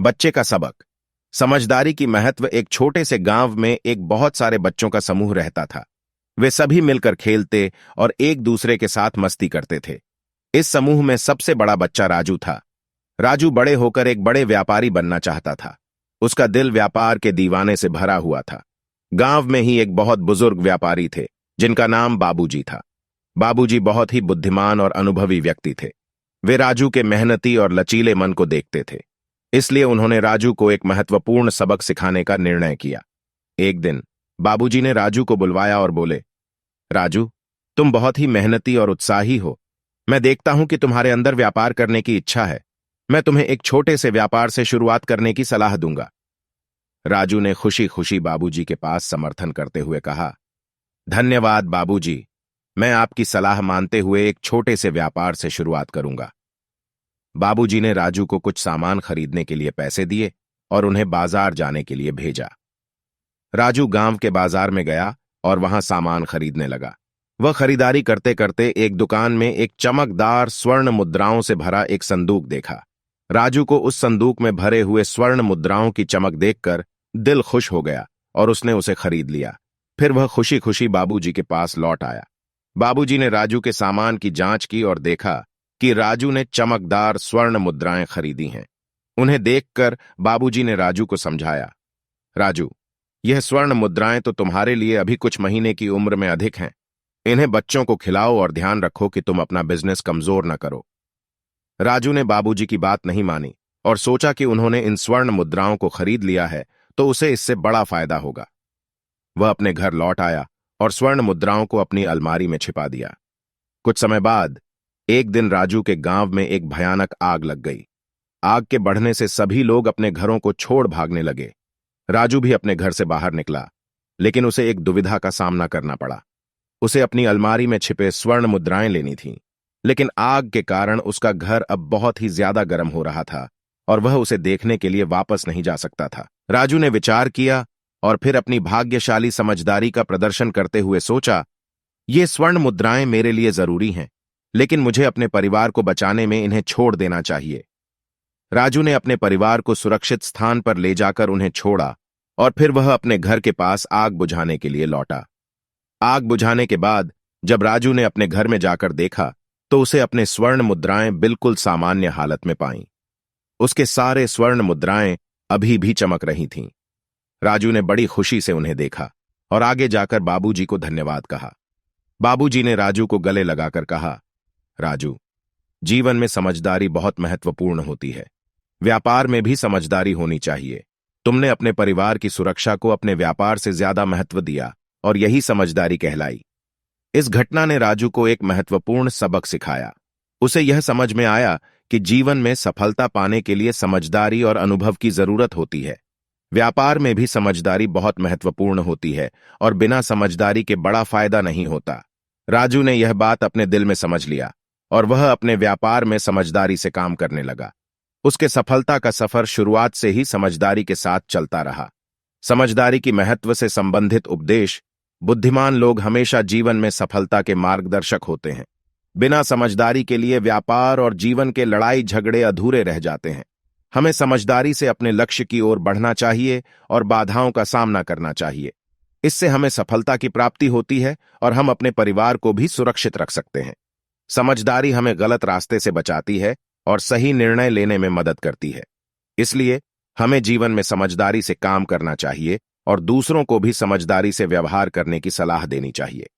बच्चे का सबक। समझदारी की महत्व। एक छोटे से गांव में एक बहुत सारे बच्चों का समूह रहता था। वे सभी मिलकर खेलते और एक दूसरे के साथ मस्ती करते थे। इस समूह में सबसे बड़ा बच्चा राजू था। राजू बड़े होकर एक बड़े व्यापारी बनना चाहता था। उसका दिल व्यापार के दीवाने से भरा हुआ था। गांव में ही एक बहुत बुजुर्ग व्यापारी थे जिनका नाम बाबूजी था। बाबूजी बहुत ही बुद्धिमान और अनुभवी व्यक्ति थे। वे राजू के मेहनती और लचीले मन को देखते थे, इसलिए उन्होंने राजू को एक महत्वपूर्ण सबक सिखाने का निर्णय किया। एक दिन बाबूजी ने राजू को बुलवाया और बोले, राजू, तुम बहुत ही मेहनती और उत्साही हो। मैं देखता हूं कि तुम्हारे अंदर व्यापार करने की इच्छा है। मैं तुम्हें एक छोटे से व्यापार से शुरुआत करने की सलाह दूंगा। राजू ने खुशी खुशी बाबूजी के पास समर्थन करते हुए कहा, धन्यवाद बाबूजी, मैं आपकी सलाह मानते हुए एक छोटे से व्यापार से शुरुआत करूंगा। बाबूजी ने राजू को कुछ सामान खरीदने के लिए पैसे दिए और उन्हें बाजार जाने के लिए भेजा। राजू गांव के बाजार में गया और वहां सामान खरीदने लगा। वह खरीदारी करते करते एक दुकान में एक चमकदार स्वर्ण मुद्राओं से भरा एक संदूक देखा। राजू को उस संदूक में भरे हुए स्वर्ण मुद्राओं की चमक देखकर दिल खुश हो गया और उसने उसे खरीद लिया। फिर वह खुशी खुशी बाबूजी के पास लौट आया। बाबूजी ने राजू के सामान की जांच की और देखा कि राजू ने चमकदार स्वर्ण मुद्राएं खरीदी हैं। उन्हें देखकर बाबूजी ने राजू को समझाया, राजू, यह स्वर्ण मुद्राएं तो तुम्हारे लिए अभी कुछ महीने की उम्र में अधिक हैं। इन्हें बच्चों को खिलाओ और ध्यान रखो कि तुम अपना बिजनेस कमजोर न करो। राजू ने बाबूजी की बात नहीं मानी और सोचा कि उन्होंने इन स्वर्ण मुद्राओं को खरीद लिया है तो उसे इससे बड़ा फायदा होगा। वह अपने घर लौट आया और स्वर्ण मुद्राओं को अपनी अलमारी में छिपा दिया। कुछ समय बाद एक दिन राजू के गांव में एक भयानक आग लग गई। आग के बढ़ने से सभी लोग अपने घरों को छोड़ भागने लगे। राजू भी अपने घर से बाहर निकला, लेकिन उसे एक दुविधा का सामना करना पड़ा। उसे अपनी अलमारी में छिपे स्वर्ण मुद्राएं लेनी थीं, लेकिन आग के कारण उसका घर अब बहुत ही ज्यादा गर्म हो रहा था और वह उसे देखने के लिए वापस नहीं जा सकता था। राजू ने विचार किया और फिर अपनी भाग्यशाली समझदारी का प्रदर्शन करते हुए सोचा, ये स्वर्ण मुद्राएं मेरे लिए जरूरी हैं, लेकिन मुझे अपने परिवार को बचाने में इन्हें छोड़ देना चाहिए। राजू ने अपने परिवार को सुरक्षित स्थान पर ले जाकर उन्हें छोड़ा और फिर वह अपने घर के पास आग बुझाने के लिए लौटा। आग बुझाने के बाद जब राजू ने अपने घर में जाकर देखा तो उसे अपने स्वर्ण मुद्राएं बिल्कुल सामान्य हालत में पाईं। उसके सारे स्वर्ण मुद्राएं अभी भी चमक रही थीं। राजू ने बड़ी खुशी से उन्हें देखा और आगे जाकर बाबूजी को धन्यवाद कहा। बाबूजी ने राजू को गले लगाकर कहा, राजू, जीवन में समझदारी बहुत महत्वपूर्ण होती है। व्यापार में भी समझदारी होनी चाहिए। तुमने अपने परिवार की सुरक्षा को अपने व्यापार से ज्यादा महत्व दिया और यही समझदारी कहलाई। इस घटना ने राजू को एक महत्वपूर्ण सबक सिखाया। उसे यह समझ में आया कि जीवन में सफलता पाने के लिए समझदारी और अनुभव की जरूरत होती है। व्यापार में भी समझदारी बहुत महत्वपूर्ण होती है और बिना समझदारी के बड़ा फायदा नहीं होता। राजू ने यह बात अपने दिल में समझ लिया और वह अपने व्यापार में समझदारी से काम करने लगा। उसके सफलता का सफर शुरुआत से ही समझदारी के साथ चलता रहा। समझदारी की महत्व से संबंधित उपदेश। बुद्धिमान लोग हमेशा जीवन में सफलता के मार्गदर्शक होते हैं। बिना समझदारी के लिए व्यापार और जीवन के लड़ाई झगड़े अधूरे रह जाते हैं। हमें समझदारी से अपने लक्ष्य की ओर बढ़ना चाहिए और बाधाओं का सामना करना चाहिए। इससे हमें सफलता की प्राप्ति होती है और हम अपने परिवार को भी सुरक्षित रख सकते हैं। समझदारी हमें गलत रास्ते से बचाती है और सही निर्णय लेने में मदद करती है। इसलिए हमें जीवन में समझदारी से काम करना चाहिए और दूसरों को भी समझदारी से व्यवहार करने की सलाह देनी चाहिए।